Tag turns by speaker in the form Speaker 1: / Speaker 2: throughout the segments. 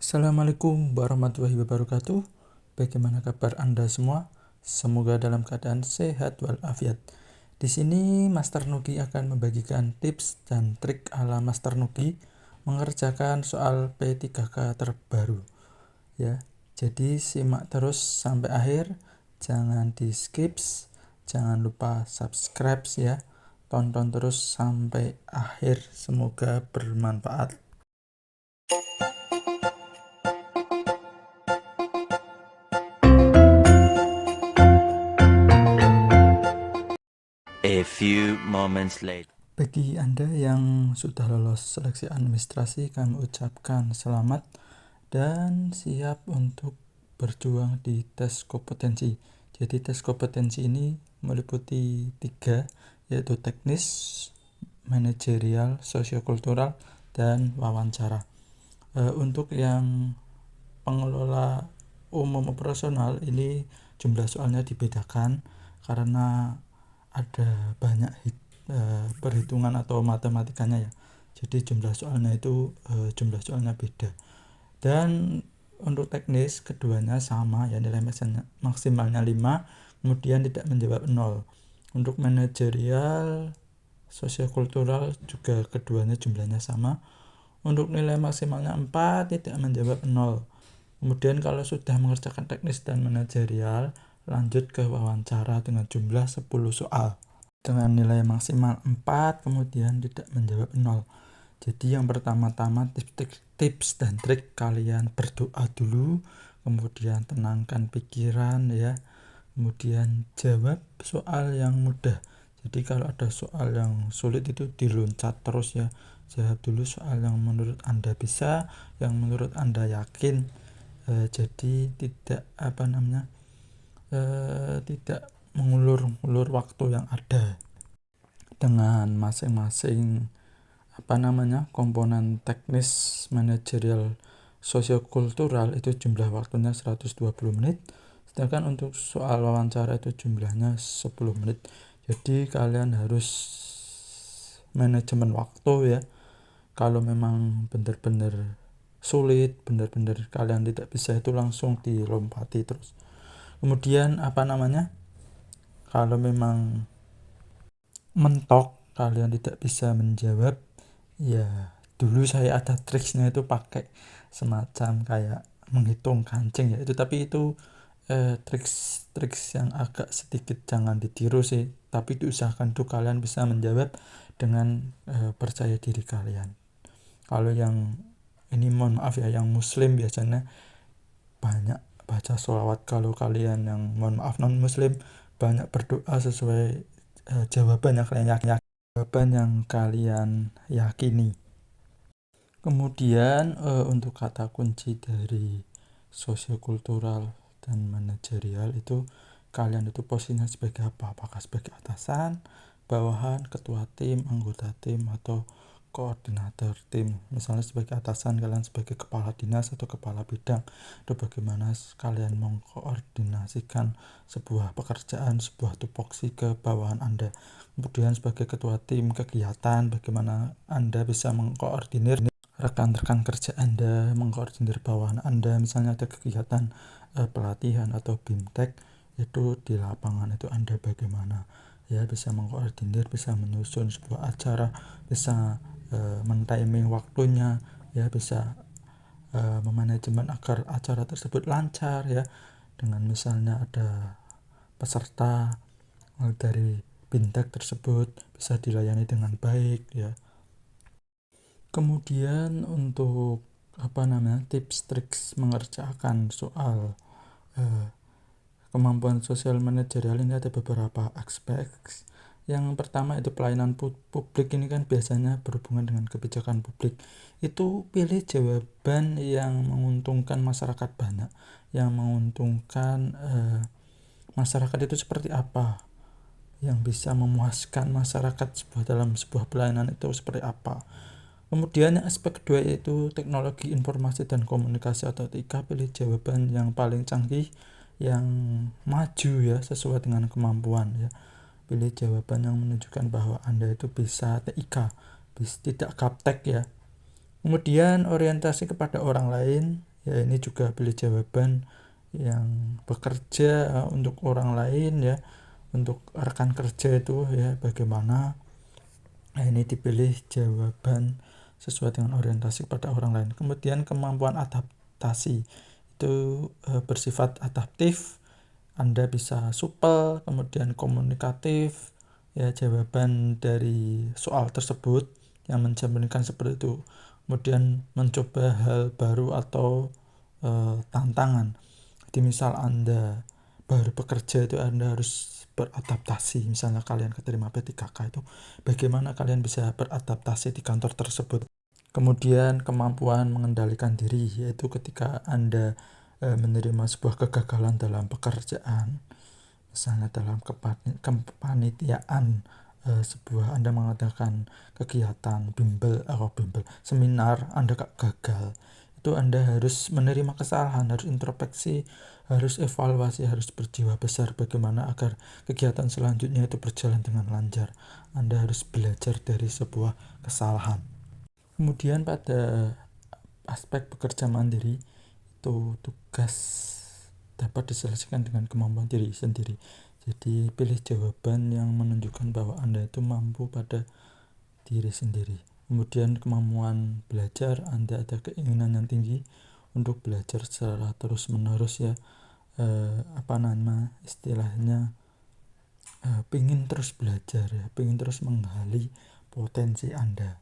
Speaker 1: Assalamualaikum warahmatullahi wabarakatuh. Bagaimana kabar Anda semua? Semoga dalam keadaan sehat walafiat. Di sini Master Nugi akan membagikan tips dan trik ala Master Nugi mengerjakan soal P3K terbaru. Ya, jadi simak terus sampai akhir, jangan di skip, jangan lupa subscribe ya. Tonton terus sampai akhir, semoga bermanfaat.
Speaker 2: A few moments later.
Speaker 1: Bagi Anda yang sudah lolos seleksi administrasi, kami ucapkan selamat dan siap untuk berjuang di tes kompetensi. Jadi tes kompetensi ini meliputi 3, yaitu teknis, manajerial, sosiokultural, dan wawancara. Untuk yang pengelola umum operasional ini jumlah soalnya dibedakan karena ada banyak perhitungan atau matematikanya ya. Jadi jumlah soalnya beda. Dan untuk teknis keduanya sama ya, nilai maksimalnya 5, kemudian tidak menjawab 0. Untuk manajerial, sosiokultural juga keduanya jumlahnya sama. Untuk nilai maksimalnya 4, tidak menjawab 0. Kemudian kalau sudah mengerjakan teknis dan manajerial, lanjut ke wawancara dengan jumlah 10 soal. Dengan nilai maksimal 4, kemudian tidak menjawab 0. Jadi yang pertama-tama tips dan trik, kalian berdoa dulu, kemudian tenangkan pikiran ya. Kemudian jawab soal yang mudah. Jadi kalau ada soal yang sulit itu diloncat terus ya. Jawab dulu soal yang menurut Anda bisa, yang menurut Anda yakin. Jadi tidak tidak mengulur waktu yang ada. Dengan masing-masing komponen teknis, manajerial, sosiokultural itu jumlah waktunya 120 menit. Sedangkan untuk soal wawancara itu jumlahnya 10 menit. Jadi kalian harus manajemen waktu ya. Kalau memang benar-benar sulit, benar-benar kalian tidak bisa, itu langsung dilompati terus. Kemudian kalau memang mentok kalian tidak bisa menjawab, ya dulu saya ada triksnya itu pakai semacam kayak menghitung kancing ya itu, tapi itu triks yang agak sedikit jangan ditiru sih, tapi diusahakan tuh kalian bisa menjawab dengan percaya diri kalian. Kalau yang ini mohon maaf ya, yang muslim biasanya banyak baca sholawat. Kalau kalian yang mohon maaf non muslim, banyak berdoa sesuai jawaban yang kalian yakini. Kemudian untuk kata kunci dari sosiokultural dan manajerial itu, kalian itu posisinya sebagai apa? Apakah sebagai atasan, bawahan, ketua tim, anggota tim, atau koordinator tim. Misalnya sebagai atasan, kalian sebagai kepala dinas atau kepala bidang, itu bagaimana kalian mengkoordinasikan sebuah pekerjaan, sebuah tupoksi ke bawahan Anda. Kemudian sebagai ketua tim kegiatan, bagaimana Anda bisa mengkoordinir rekan-rekan kerja Anda, mengkoordinir bawahan Anda. Misalnya ada kegiatan pelatihan atau BIMTEK, itu di lapangan itu Anda bagaimana ya, bisa mengkoordinir, bisa menyusun sebuah acara, bisa men-timing waktunya ya, bisa memanajemen agar acara tersebut lancar ya, dengan misalnya ada peserta dari BIMTEK tersebut bisa dilayani dengan baik ya. Kemudian untuk tips triks mengerjakan soal kemampuan sosial manajerial ini ada beberapa aspek. Yang pertama itu pelayanan publik. Ini kan biasanya berhubungan dengan kebijakan publik. Itu pilih jawaban yang menguntungkan masyarakat banyak, yang menguntungkan masyarakat itu seperti apa, yang bisa memuaskan masyarakat dalam sebuah pelayanan itu seperti apa. Kemudian aspek kedua yaitu teknologi informasi dan komunikasi atau TIK. Pilih jawaban yang paling canggih, yang maju ya, sesuai dengan kemampuan ya. Pilih jawaban yang menunjukkan bahwa Anda itu bisa TIK, tidak gaptek ya. Kemudian orientasi kepada orang lain Ya, ini juga pilih jawaban yang bekerja untuk orang lain ya, untuk rekan kerja itu ya bagaimana. Nah, ini dipilih jawaban sesuai dengan orientasi pada orang lain. Kemudian kemampuan adaptasi itu bersifat adaptif. Anda bisa supel, kemudian komunikatif. Ya, jawaban dari soal tersebut yang mencerminkan seperti itu. Kemudian mencoba hal baru atau tantangan. Jadi misal Anda baru bekerja itu Anda harus beradaptasi. Misalnya kalian keterima P3K itu, bagaimana kalian bisa beradaptasi di kantor tersebut. Kemudian kemampuan mengendalikan diri, yaitu ketika Anda menerima sebuah kegagalan dalam pekerjaan, misalnya dalam kepanitiaan, sebuah Anda mengadakan kegiatan bimbel seminar, Anda gagal, itu Anda harus menerima kesalahan, harus introspeksi, harus evaluasi, harus berjiwa besar bagaimana agar kegiatan selanjutnya itu berjalan dengan lancar. Anda harus belajar dari sebuah kesalahan. Kemudian pada aspek bekerja mandiri, itu tugas dapat diselesaikan dengan kemampuan diri sendiri. Jadi pilih jawaban yang menunjukkan bahwa Anda itu mampu pada diri sendiri. Kemudian kemampuan belajar, Anda ada keinginan yang tinggi untuk belajar secara terus menerus ya, istilahnya pingin terus belajar ya, pingin terus menggali potensi Anda,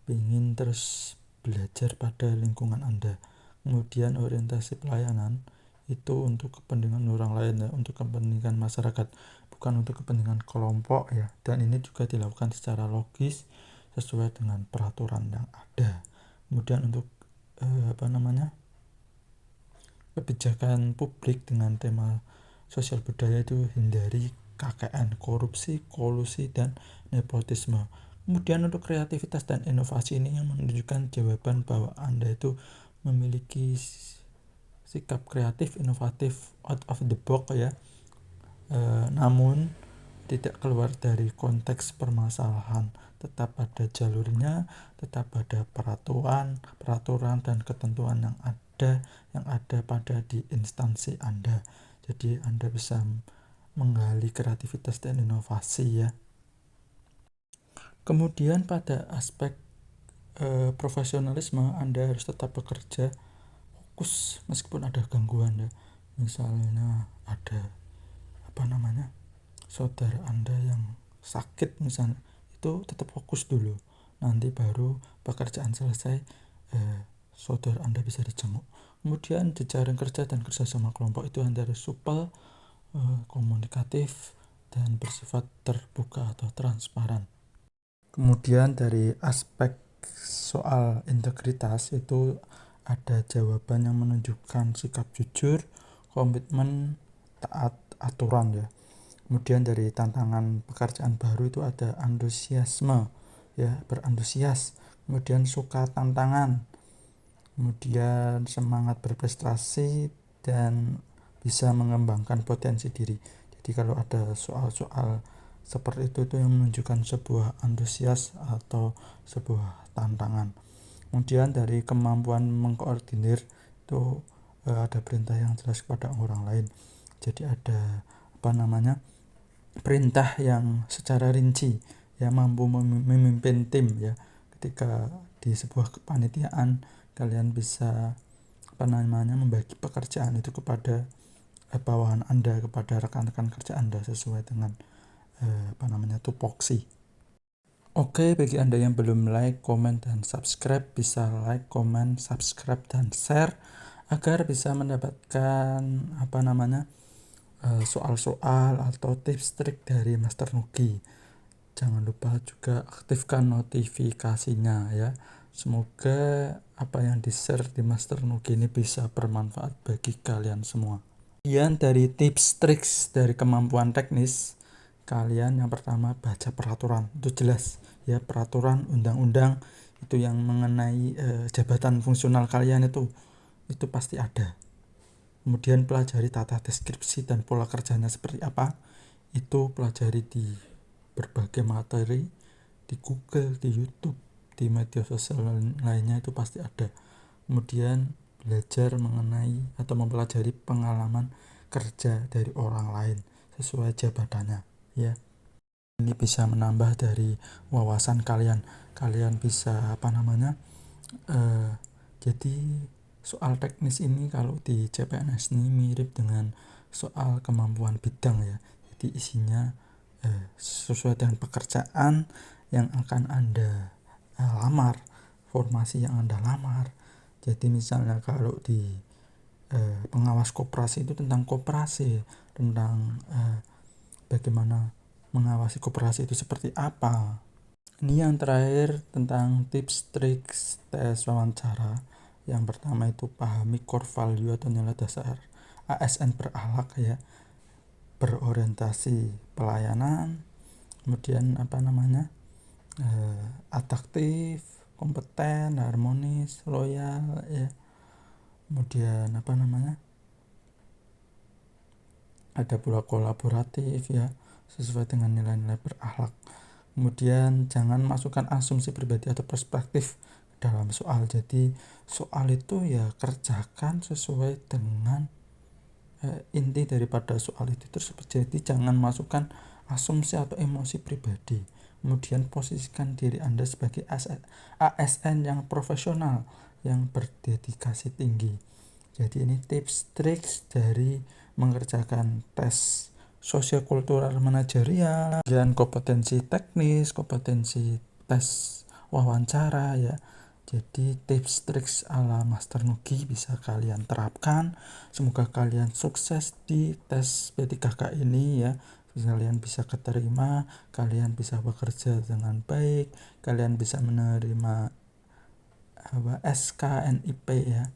Speaker 1: pingin terus belajar pada lingkungan Anda. Kemudian orientasi pelayanan itu untuk kepentingan orang lain ya, untuk kepentingan masyarakat, bukan untuk kepentingan kelompok ya. Dan ini juga dilakukan secara logis sesuai dengan peraturan yang ada. Kemudian untuk kebijakan publik dengan tema sosial budaya itu hindari KKN, korupsi, kolusi, dan nepotisme. Kemudian untuk kreativitas dan inovasi ini yang menunjukkan jawaban bahwa Anda itu memiliki sikap kreatif, inovatif, out of the box ya, namun tidak keluar dari konteks permasalahan, tetap pada jalurnya, tetap pada peraturan dan ketentuan yang ada pada di instansi Anda. Jadi Anda bisa menggali kreativitas dan inovasi ya. Kemudian pada aspek profesionalisme, Anda harus tetap bekerja fokus meskipun ada gangguan ya. Misalnya ada saudara Anda yang sakit misalnya, itu tetap fokus dulu, nanti baru pekerjaan selesai saudara Anda bisa dijenguk. Kemudian jejaring kerja dan kerjasama kelompok itu Anda harus supel, komunikatif, dan bersifat terbuka atau transparan. Kemudian dari aspek soal integritas itu ada jawaban yang menunjukkan sikap jujur, komitmen, taat aturan ya. Kemudian dari tantangan pekerjaan baru itu ada antusiasme ya, berantusias. Kemudian suka tantangan, kemudian semangat berprestasi, dan bisa mengembangkan potensi diri. Jadi kalau ada soal-soal seperti itu yang menunjukkan sebuah antusias atau sebuah tantangan. Kemudian dari kemampuan mengkoordinir itu ada perintah yang jelas kepada orang lain. Jadi ada perintah yang secara rinci ya, mampu memimpin tim ya. Ketika di sebuah kepanitiaan kalian bisa membagi pekerjaan itu kepada bawahan Anda, kepada rekan-rekan kerja Anda sesuai dengan tupoksi. Oke, bagi Anda yang belum like, komen, dan subscribe, bisa like, komen, subscribe, dan share agar bisa mendapatkan soal-soal atau tips trik dari Master Nugi. Jangan lupa juga aktifkan notifikasinya ya. Semoga apa yang di-share di Master Nugi ini bisa bermanfaat bagi kalian semua. Kemudian dari tips triks dari kemampuan teknis, kalian yang pertama baca peraturan, itu jelas ya, peraturan undang-undang itu yang mengenai jabatan fungsional kalian itu pasti ada. Kemudian pelajari tata deskripsi dan pola kerjanya seperti apa, itu pelajari di berbagai materi, di Google, di YouTube, di media sosial lainnya itu pasti ada. Kemudian belajar mengenai atau mempelajari pengalaman kerja dari orang lain sesuai jabatannya ya. Ini bisa menambah dari wawasan kalian bisa jadi soal teknis ini kalau di CPNS ini mirip dengan soal kemampuan bidang ya. Jadi isinya sesuai dengan pekerjaan yang akan Anda lamar, formasi yang Anda lamar. Jadi misalnya kalau di pengawas koperasi itu tentang koperasi, tentang bagaimana mengawasi koperasi itu seperti apa. Ini yang terakhir tentang tips triks tes wawancara. Yang pertama itu pahami core value atau nilai dasar ASN berakhlak ya, berorientasi pelayanan, kemudian atraktif, kompeten, harmonis, loyal ya, kemudian ada pula kolaboratif ya, sesuai dengan nilai-nilai berakhlak. Kemudian jangan masukkan asumsi pribadi atau perspektif dalam soal. Jadi soal itu ya kerjakan sesuai dengan inti daripada soal itu tersebut. Jadi jangan masukkan asumsi atau emosi pribadi. Kemudian posisikan diri Anda sebagai ASN yang profesional, yang berdedikasi tinggi. Jadi ini tips triks dari mengerjakan tes sosiokultural manajerial, dan kompetensi teknis, kompetensi tes wawancara ya. Jadi tips triks ala Master Nugi bisa kalian terapkan. Semoga kalian sukses di tes P3K ini ya. Kalian bisa keterima, kalian bisa bekerja dengan baik, kalian bisa menerima SKNIP ya.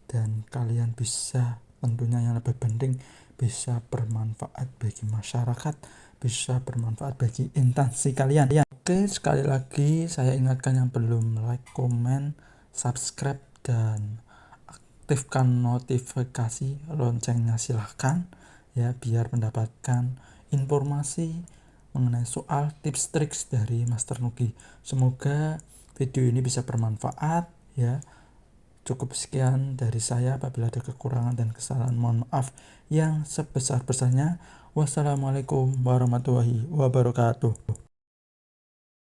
Speaker 1: Dan kalian bisa, tentunya yang lebih penting, bisa bermanfaat bagi masyarakat, bisa bermanfaat bagi instansi kalian ya. Oke, sekali lagi saya ingatkan yang belum like, komen, subscribe, dan aktifkan notifikasi loncengnya silahkan ya, biar mendapatkan informasi mengenai soal tips triks dari Master Nugi. Semoga video ini bisa bermanfaat ya. Cukup sekian dari saya. Apabila ada kekurangan dan kesalahan, mohon maaf yang sebesar-besarnya. Wassalamualaikum warahmatullahi wabarakatuh.